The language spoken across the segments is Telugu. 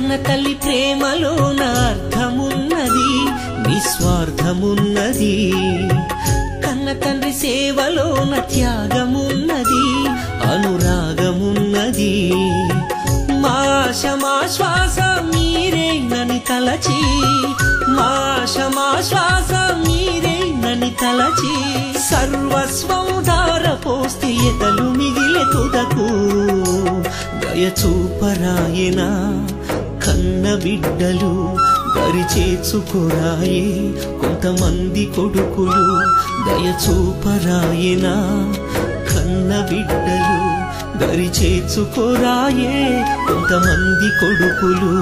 కన్న తల్లి ప్రేమలోన అర్థమున్నది, నిస్వార్థమున్నది. కన్న తండ్రి సేవలోన త్యాగమున్నది, అనురాగమున్నది. మాషమా శ్వాస మీరేనని తలచి, మాషమా శ్వాస మీరేనని తలచి, సర్వస్వం ధారపోస్తే ఎదలు మిగిలే తుదకు. దయచూపరాయన కన్న బిడ్డలు, దరిచేర్చుకోరాయే కొంతమంది కొడుకులు. దయచూపరాయన కన్న బిడ్డలు, దరిచేర్చుకోరాయే కొంతమంది కొడుకులు.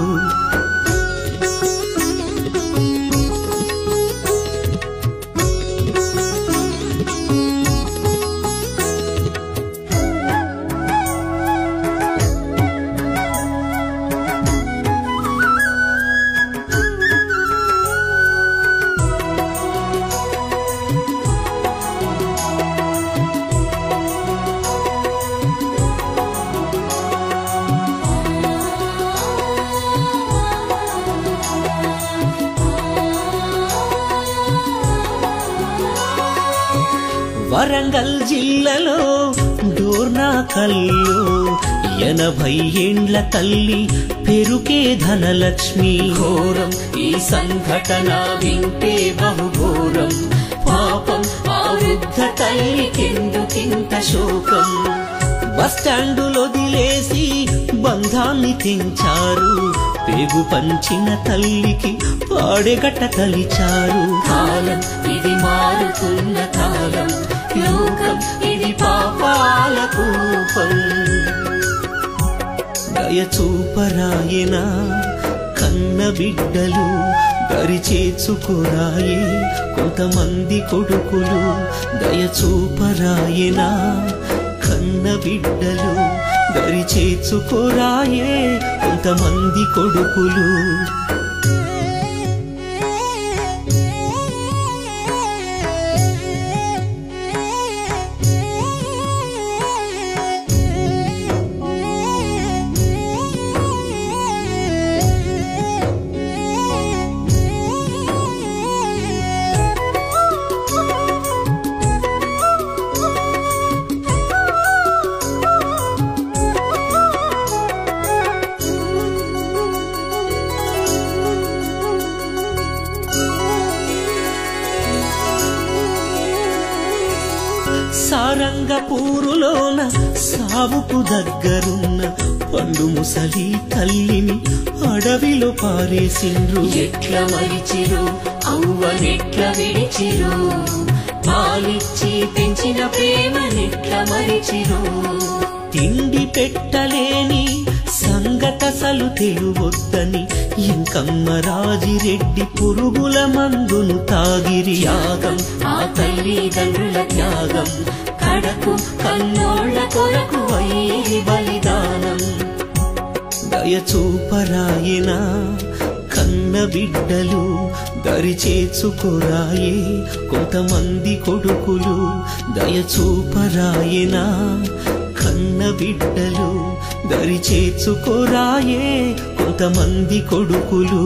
వరంగల్ జిల్లాలో డోర్నాకల్లో 80 ఏండ్ల తల్లి పెరుకే ధనలక్ష్మి. ఘోరం ఈ సంఘటన వింటే బహుఘోరం, పాపం ఆ వృద్ధ తల్లికెందుకింత శోకం. బస్టాండులో వదిలేసి బంధాన్ని తెంచారు, పేగు పంచిన తల్లికి పాడెగట్ట తలిచారు. కాలం ఇది మారుతున్న కాలం, లోకం ఇది పాపాల కూపం. దయచూపరాయన కన్న బిడ్డలు, దరిచేర్చుకోరాయే కొంతమంది కొడుకులు. దయచూపరాయన కన్న బిడ్డలు, దరిచేర్చుకోరాయే కొంతమంది కొడుకులు. సారంగపూరులోన సావుకు దగ్గరున్న పండు ముసలి తల్లిని అడవిలో పారేసిండ్రు. ఎట్ల మరిచిరు అవ్వనెట్ల విడిచిరు, పాలిచ్చి పెంచిన ప్రేమనెట్ల మరిచిరు. తిండి పెట్టలేని సంగతసలు తెలువొద్దని ఇంకమ్మ రాజిరెడ్డి పురుగుల మందును తాగిరి. త్యాగం ఆ తల్లిదండ్రుల త్యాగం, కడకు కన్నోళ్ల కొరకు అయ్యి బలిదానం. దయచూపరాయన కన్న బిడ్డలు, దరిచేర్చుకోరాయే కొంతమంది కొడుకులు. దయచూపరాయన కన్న బిడ్డలు, దరిచేర్చుకోరాయే కొంతమంది కొడుకులు.